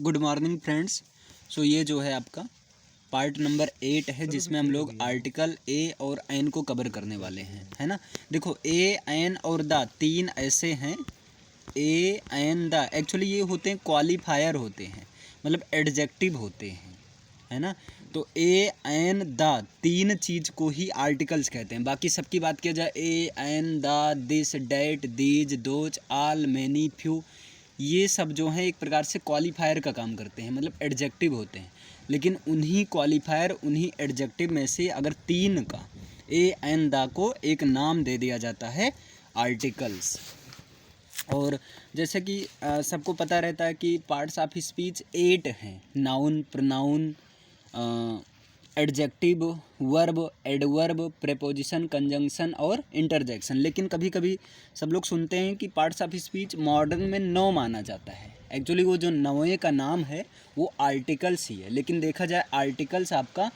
Good morning friends. सो ये जो है आपका पार्ट नंबर 8 है, जिसमें हम लोग आर्टिकल ए और एन को कवर करने वाले हैं, है ना। देखो ए एन और द तीन ऐसे हैं। ए एन द एक्चुअली ये होते हैं क्वालिफायर होते हैं, मतलब एडजेक्टिव होते हैं, है ना। तो ए एन द तीन चीज़ को ही आर्टिकल्स कहते हैं। बाकी सबकी बात किया जाए a an the this that these those all many few, ये सब जो हैं एक प्रकार से क्वालिफायर का काम करते हैं, मतलब एडजेक्टिव होते हैं। लेकिन उन्हीं क्वालिफायर उन्हीं एडजेक्टिव में से अगर तीन का ए एन द को एक नाम दे दिया जाता है आर्टिकल्स। और जैसे कि सबको पता रहता है कि पार्ट्स ऑफ स्पीच 8 हैं। Noun, pronoun, adjective, verb, adverb, preposition, conjunction और इंटरजेक्शन। लेकिन कभी कभी सब लोग सुनते हैं कि पार्ट्स ऑफ स्पीच मॉडर्न में 9 माना जाता है। एक्चुअली वो जो 9वें का नाम है वो आर्टिकल्स ही है। लेकिन देखा जाए आर्टिकल्स आपका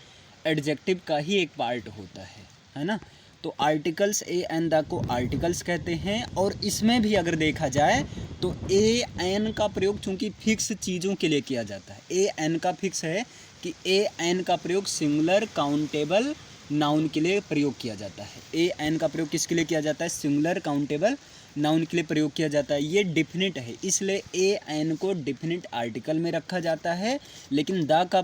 एडजेक्टिव का ही एक पार्ट होता है ना। तो आर्टिकल्स ए एन द को आर्टिकल्स कहते हैं। और इसमें भी अगर देखा जाए तो ए एन का प्रयोग चूंकि फिक्स चीज़ों के लिए किया जाता है। ए एन का फिक्स है कि ए एन का प्रयोग सिंगुलर काउंटेबल नाउन के लिए प्रयोग किया जाता है। ए एन का प्रयोग किसके लिए किया जाता है? सिंगुलर काउंटेबल नाउन के लिए प्रयोग किया जाता है। ये डिफिनिट है, इसलिए ए एन को डिफिनिट आर्टिकल में रखा जाता है। लेकिन द का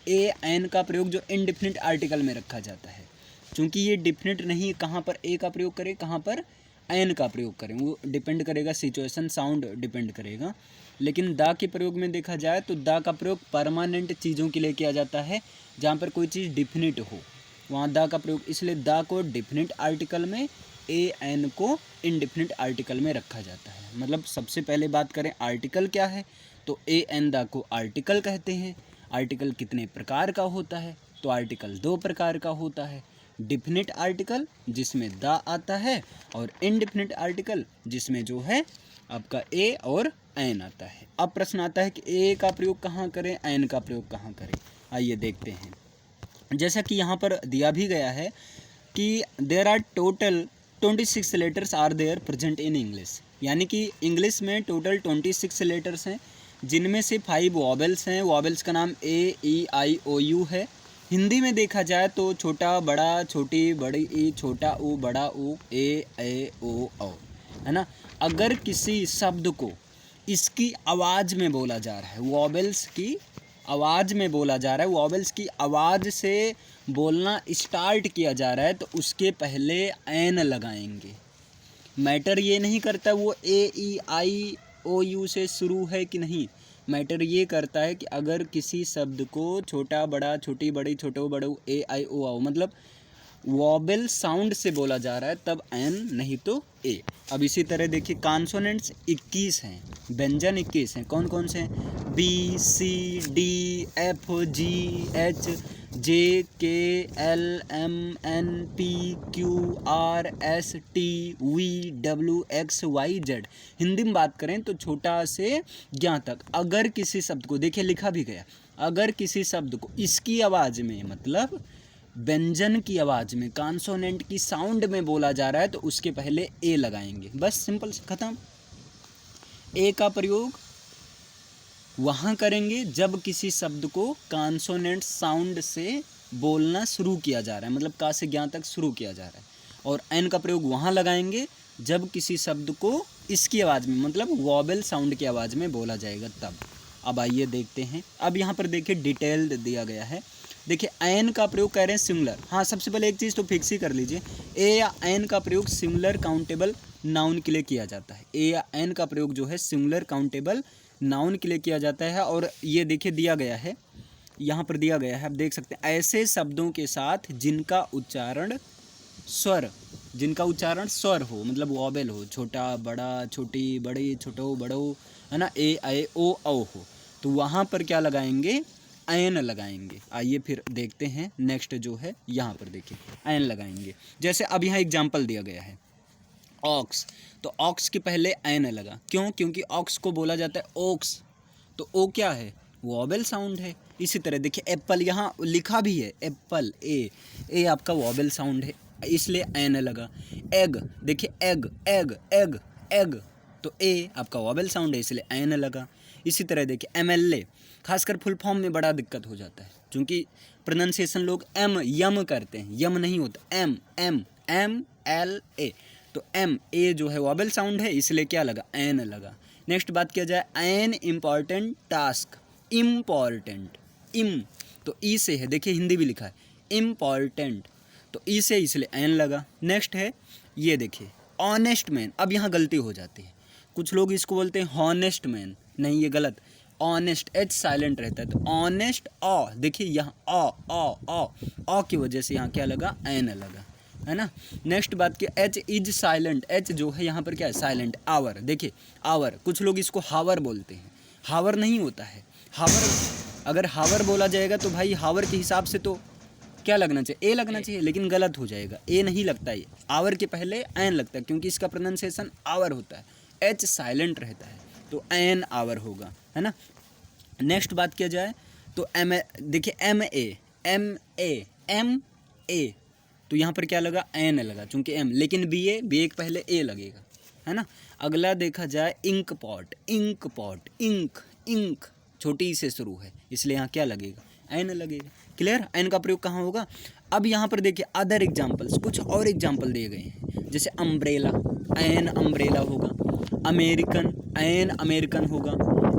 ए एन का प्रयोग जो इनडिफिनिट आर्टिकल में रखा जाता है। चूँकि ये डिफिनिट नहीं, कहाँ पर ए का प्रयोग करें कहाँ पर एन का प्रयोग करें वो डिपेंड करेगा, सिचुएशन साउंड डिपेंड करेगा। लेकिन द के प्रयोग में देखा जाए तो द का प्रयोग परमानेंट चीज़ों के लिए किया जाता है। जहाँ पर कोई चीज़ डिफिनिट हो वहाँ द का प्रयोग, इसलिए द को डिफिनिट आर्टिकल में, ए एन को इनडिफिनिट आर्टिकल में रखा जाता है। मतलब सबसे पहले बात करें आर्टिकल क्या है, तो ए एन द को आर्टिकल कहते हैं। आर्टिकल कितने प्रकार का होता है? तो आर्टिकल 2 प्रकार का होता है। डिफिनिट आर्टिकल जिसमें द आता है, और इनडिफिनिट आर्टिकल जिसमें जो है आपका ए और एन आता है। अब प्रश्न आता है कि ए का प्रयोग कहाँ करें, एन का प्रयोग कहाँ करें। आइए देखते हैं। जैसा कि यहाँ पर दिया भी गया है कि there are total 26 letters are there present in English, यानी कि इंग्लिश में टोटल 26 लेटर्स हैं, जिनमें से 5 वॉवेल्स हैं। वॉवेल्स का नाम ए ई आई ओ यू है। हिंदी में देखा जाए तो छोटा बड़ा, छोटी बड़ी ई, छोटा ऊ, बड़ा ऊ, ए ओ औ, है ना। अगर किसी शब्द को इसकी आवाज़ में बोला जा रहा है, वॉवेल्स की आवाज़ में बोला जा रहा है, वॉवेल्स की आवाज़ से बोलना स्टार्ट किया जा रहा है, तो उसके पहले एन लगाएंगे। मैटर ये नहीं करता वो ए ई आई ओ यू से शुरू है कि नहीं, मैटर ये करता है कि अगर किसी शब्द को छोटा बड़ा, छोटी बड़ी, छोटो बड़ो, ए आई ओ आओ, मतलब वॉबल साउंड से बोला जा रहा है, तब एन, नहीं तो ए। अब इसी तरह देखिए कॉन्सोनेंट्स 21 हैं, व्यंजन 21 हैं। कौन कौन से हैं? B C D F G H J K L M N P Q R S T V W X Y Z. Hindi में बात करें तो छोटा से ज्ञ तक। अगर किसी शब्द को, देखिए लिखा भी गया, अगर किसी शब्द को इसकी आवाज़ में, मतलब व्यंजन की आवाज़ में, कॉन्सोनेंट की साउंड में बोला जा रहा है, तो उसके पहले ए लगाएंगे। बस सिंपल ख़त्म। ए का प्रयोग वहाँ करेंगे जब किसी शब्द को कॉन्सोनेंट साउंड से बोलना शुरू किया जा रहा है, मतलब का से ज्ञ तक शुरू किया जा रहा है। और एन का प्रयोग वहाँ लगाएंगे जब किसी शब्द को इसकी आवाज़ में, मतलब वॉबल साउंड की आवाज़ में बोला जाएगा तब। अब आइए देखते हैं। अब यहाँ पर देखिए डिटेल्ड दिया गया है। देखिए एन का प्रयोग कह रहे हैं सिंगुलर। हाँ, सबसे पहले एक चीज़ तो फिक्स ही कर लीजिए, ए या एन का प्रयोग सिंगुलर काउंटेबल नाउन के लिए किया जाता है। ए या एन का प्रयोग जो है सिंगुलर काउंटेबल नाउन के लिए किया जाता है। और ये देखिए दिया गया है, यहाँ पर दिया गया है, आप देख सकते हैं, ऐसे शब्दों के साथ जिनका उच्चारण स्वर, जिनका उच्चारण स्वर हो, मतलब वॉबल हो, छोटा बड़ा, छोटी बड़ी, छोटो बड़ो, है ना, ए आई ओ औ हो, तो वहाँ पर क्या लगाएंगे? एन लगाएंगे। आइए फिर देखते हैं नेक्स्ट जो है, यहाँ पर देखिए एन लगाएंगे। जैसे अब यहाँ एग्जाम्पल दिया गया है ऑक्स, तो ऑक्स के पहले एन लगा। क्यों? क्योंकि ऑक्स को बोला जाता है ओक्स, तो ओ क्या है? वॉबल साउंड है। इसी तरह देखिए एप्पल, यहाँ लिखा भी है एप्पल, ए आपका वॉबल साउंड है, इसलिए एन लगा। एग, देखिए एग एग एग एग, तो ए आपका वॉबल साउंड है, इसलिए एन लगा। इसी तरह देखिए MLA, खासकर फुल फॉर्म में बड़ा दिक्कत हो जाता है, क्योंकि प्रोनाउंसिएशन लोग यम करते हैं, यम नहीं होता, MLA। तो ए जो है वॉबल साउंड है, इसलिए क्या लगा, एन लगा। नेक्स्ट बात किया जाए, एन इम्पॉर्टेंट टास्क, इम्पॉर्टेंट, तो ई से है, देखिए हिंदी भी लिखा है इम्पॉर्टेंट, तो ई से इसलिए एन लगा। नेक्स्ट है ये देखिए ऑनेस्ट मैन, अब यहाँ गलती हो जाती है, कुछ लोग इसको बोलते हैं हॉनेस्ट मैन, नहीं ये गलत, ऑनेस्ट, एच साइलेंट रहता है, तो ऑनेस्ट देखिए यहाँ अ की वजह से यहाँ क्या लगा, एन लगा, है ना। नेक्स्ट बात की एच इज साइलेंट, एच जो है यहाँ पर क्या है, साइलेंट। आवर, देखिए आवर, कुछ लोग इसको हावर बोलते हैं, हावर नहीं होता है हावर, अगर हावर बोला जाएगा तो भाई हावर के हिसाब से तो क्या लगना चाहिए, ए लगना चाहिए, लेकिन गलत हो जाएगा, ए नहीं लगता है, आवर के पहले एन लगता है, क्योंकि इसका प्रोनाउंसिएशन आवर होता है, एच साइलेंट रहता है, तो एन आवर होगा, है ना। नेक्स्ट बात किया जाए तो देखिए एम ए, तो यहाँ पर क्या लगा, एन लगा, चूंकि एम, लेकिन बी ए के पहले ए लगेगा, है ना। अगला देखा जाए इंक पॉट, इंक छोटी ई से शुरू है, इसलिए यहाँ क्या लगेगा, एन लगेगा। क्लियर, एन का प्रयोग कहाँ होगा। अब यहाँ पर देखिए अदर एग्जाम्पल्स, कुछ और एग्जाम्पल दिए गए हैं, जैसे अम्ब्रेला, एन अम्ब्रेला होगा, अमेरिकन, एन अमेरिकन होगा,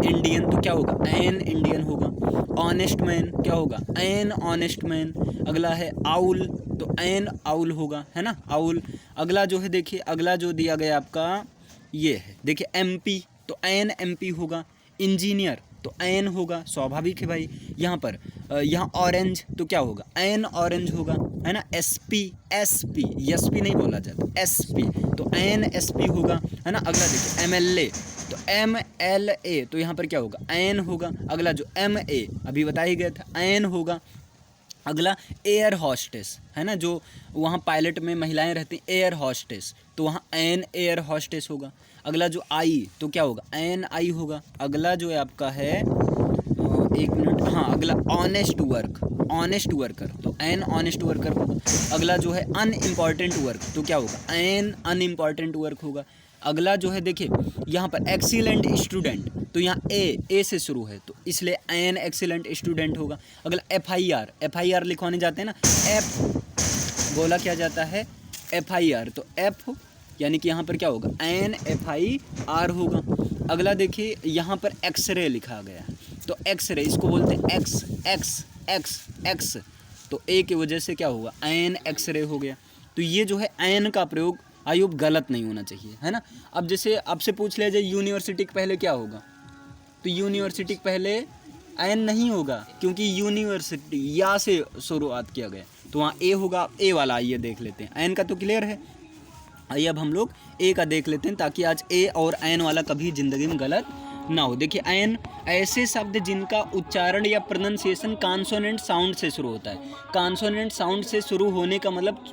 इंडियन तो क्या होगा, एन इंडियन होगा, ऑनेस्ट मैन क्या होगा, एन ऑनेस्ट मैन। अगला है आउल, तो एन आउल होगा, है ना, आउल। अगला जो है देखिए, अगला जो दिया गया आपका ये है, देखिए एमपी, तो एन एमपी होगा, इंजीनियर तो एन होगा, स्वाभाविक है भाई। यहाँ पर यहाँ ऑरेंज तो क्या होगा, एन ऑरेंज होगा, है ना। एसपी एसपी नहीं बोला जाता, एसपी तो एन एसपी होगा, है ना। अगला देखिए एमएलए, तो MLA, तो यहाँ पर क्या होगा, एन होगा। अगला जो MA अभी बताया गया था, एन होगा। अगला एयर हॉस्टेस, है ना, जो वहाँ पायलट में महिलाएं रहती हैं, एयर हॉस्टेस, तो वहाँ एन एयर हॉस्टेस होगा। अगला जो आई तो क्या होगा, एन आई होगा। अगला जो है आपका है एक मिनट, हाँ, अगला ऑनेस्ट वर्कर, तो एन ऑनेस्ट वर्कर होगा। अगला जो है अनइम्पॉर्टेंट वर्क, तो क्या होगा, एन अनइम्पॉर्टेंट वर्क होगा। अगला जो है देखिए यहाँ पर एक्सीलेंट स्टूडेंट, तो यहाँ ए से शुरू है, तो इसलिए एन एक्सीलेंट स्टूडेंट होगा। अगला FIR लिखवाने जाते हैं ना, एफ बोला क्या जाता है, FIR, तो एफ यानी कि यहाँ पर क्या होगा, एन FIR होगा। अगला देखिए यहाँ पर एक्सरे लिखा गया है, तो एक्सरे इसको बोलते हैं एक्स, तो ए की वजह से क्या होगा, एन एक्सरे हो गया। तो ये जो है एन का प्रयोग आई होप गलत नहीं होना चाहिए, है ना। अब जैसे आपसे पूछ लिया जाए यूनिवर्सिटी के पहले क्या होगा, तो यूनिवर्सिटी के पहले एन नहीं होगा, क्योंकि यूनिवर्सिटी या से शुरुआत किया गया, तो वहाँ ए होगा। ए वाला आइए देख लेते हैं, एन का तो क्लियर है, आइए अब हम लोग ए का देख लेते हैं, ताकि आज ए और एन वाला कभी ज़िंदगी में गलत ना हो। देखिए एन ऐसे शब्द जिनका उच्चारण या प्रोनाउंसिएशन कॉन्सोनेंट साउंड से शुरू होता है। कॉन्सोनेंट साउंड से शुरू होने का मतलब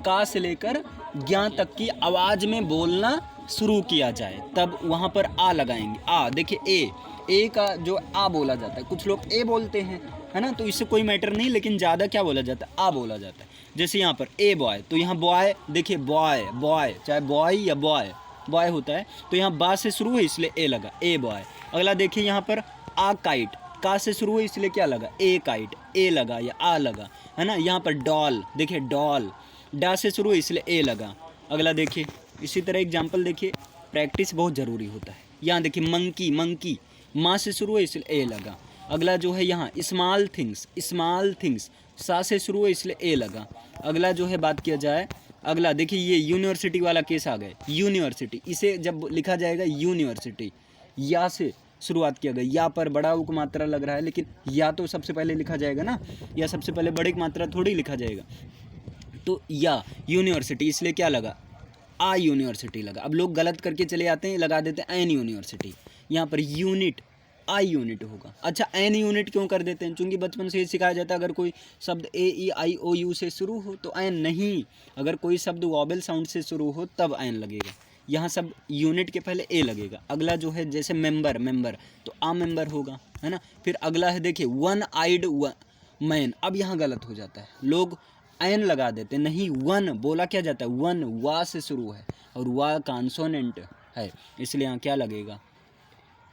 का से लेकर ज्ञा तक की आवाज़ में बोलना शुरू किया जाए, तब वहाँ पर आ लगाएंगे। आ देखिए ए का जो आ बोला जाता है, कुछ लोग ए बोलते हैं, है ना, तो इससे कोई मैटर नहीं, लेकिन ज़्यादा क्या बोला जाता है, आ बोला जाता है। जैसे यहाँ पर ए बॉय, तो यहाँ बॉय, देखिए बॉय चाहे बॉय या बॉय होता है, तो यहाँ बा से शुरू है इसलिए ए लगा, ए बॉय। अगला देखिए यहाँ पर आ काइट, का से शुरू है इसलिए क्या लगा, ए काइट, ए लगा या आ लगा, है ना। यहाँ पर डॉल, देखिए डॉल, डा से शुरू है इसलिए ए लगा। अगला देखिए इसी तरह एग्जाम्पल देखिए, प्रैक्टिस बहुत ज़रूरी होता है। यहाँ देखिए मंकी, माँ से शुरू है इसलिए ए लगा। अगला जो है यहाँ स्मॉल थिंग्स, सा से शुरू है इसलिए ए लगा। अगला जो है बात किया जाए, अगला देखिए ये यूनिवर्सिटी वाला केस आ गए, यूनिवर्सिटी, इसे जब लिखा जाएगा यूनिवर्सिटी, या से शुरुआत किया गया, या पर बड़ा उक मात्रा लग रहा है, लेकिन या तो सबसे पहले लिखा जाएगा ना, या सबसे पहले बड़े की मात्रा थोड़ी लिखा जाएगा, तो या यूनिवर्सिटी इसलिए क्या लगा, आ यूनिवर्सिटी लगा। अब लोग गलत करके चले आते हैं, लगा देते हैं एन यूनिवर्सिटी, यहाँ पर यूनिट, आई यूनिट होगा। अच्छा एन यूनिट क्यों कर देते हैं, क्योंकि बचपन से ये सिखाया जाता है अगर कोई शब्द AEIOU से शुरू हो तो एन नहीं, अगर कोई शब्द वॉबल साउंड से शुरू हो तब एन लगेगा। यहाँ सब यूनिट के पहले ए लगेगा। अगला जो है जैसे मेंबर, तो आ मेंबर होगा, है ना। फिर अगला है देखिए वन आइड मैन, अब यहाँ गलत हो जाता है, लोग एन लगा देते, नहीं, वन बोला क्या जाता है, वन वा से शुरू है और वा कॉन्सोनेंट है, इसलिए यहाँ क्या लगेगा,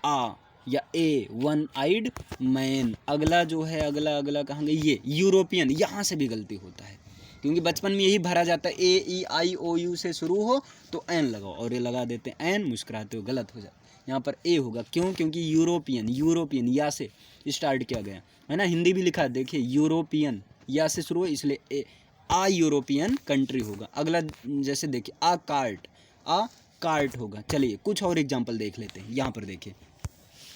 आ, या ए वन आइड मैन। अगला जो है अगला कहाँ गई, ये यूरोपियन, यहाँ से भी गलती होता है क्योंकि बचपन में यही भरा जाता है, ए ई आई ओ यू से शुरू हो तो एन लगाओ, और ये लगा देते हैं एन, मुस्कुराते हो, गलत हो जाता है। यहाँ पर ए होगा, क्यों? क्योंकि यूरोपियन या से स्टार्ट किया गया है ना। हिंदी भी लिखा है देखिए, यूरोपियन या से शुरू हो, इसलिए ए आ यूरोपियन कंट्री होगा। अगला जैसे देखिए आ कार्ट होगा। चलिए कुछ और एग्जाम्पल देख लेते हैं। यहाँ पर देखिए,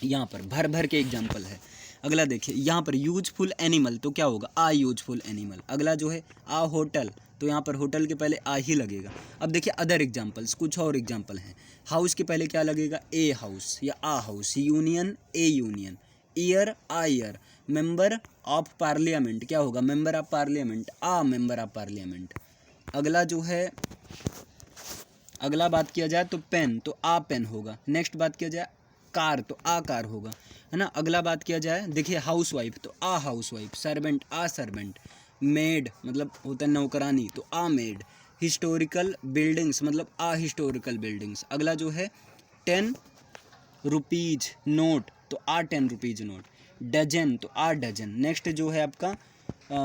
यहाँ पर भर के एग्जाम्पल है। अगला देखिए यहाँ पर यूजफुल एनिमल, तो क्या होगा आ यूजफुल एनिमल। अगला जो है आ होटल, तो यहाँ पर होटल के पहले आ ही लगेगा। अब देखिए अदर एग्जाम्पल्स, कुछ और एग्जाम्पल हैं। हाउस के पहले क्या लगेगा, ए हाउस या a house. Union a union. Year a year. Member of parliament, क्या होगा member of parliament, a member of parliament. अगला जो है, अगला बात किया जाए तो पेन, तो आ पेन होगा। नेक्स्ट बात किया जाए कार, तो आ कार होगा, है ना। अगला बात किया जाए देखिए हाउस वाइफ, तो आ हाउस वाइफ। सर्वेंट आ सर्वेंट। मेड मतलब होता है नौकरानी, तो आ मेड। हिस्टोरिकल बिल्डिंग्स मतलब आ हिस्टोरिकल बिल्डिंग्स। अगला जो है 10 रुपीज नोट, तो आ 10 रुपीज नोट। डजन, तो आ डजन। नेक्स्ट जो है आपका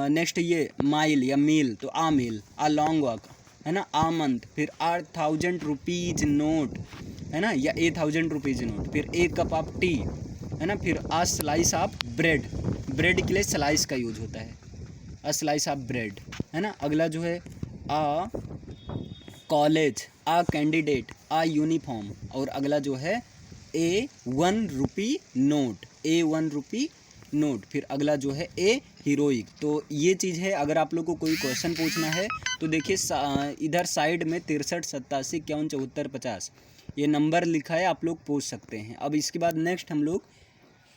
नेक्स्ट ये माइल या मील, तो आ मील। आ लॉन्ग वॉक, है ना, आ मंथ। फिर आ 1000 रुपीज नोट, है ना, या 1000 रुपीज नोट। फिर ए कप ऑफ टी, है ना। फिर आ स्लाइस ऑफ ब्रेड, ब्रेड के लिए स्लाइस का यूज होता है, आ स्लाइस ऑफ ब्रेड, है ना। अगला जो है आ कॉलेज, आ कैंडिडेट, आ यूनिफॉर्म। और अगला जो है ए 1 रुपी नोट, ए 1 रुपी नोट। फिर अगला जो है ए हीरोइक। तो ये चीज़ है। अगर आप लोग को कोई क्वेश्चन पूछना है तो देखिए इधर साइड में 63 87 51 74 50 ये नंबर लिखा है, आप लोग पूछ सकते हैं। अब इसके बाद नेक्स्ट हम लोग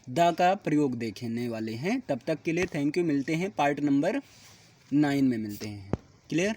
द का प्रयोग देखने वाले हैं। तब तक के लिए थैंक यू। मिलते हैं पार्ट नंबर 9 में मिलते हैं। क्लियर।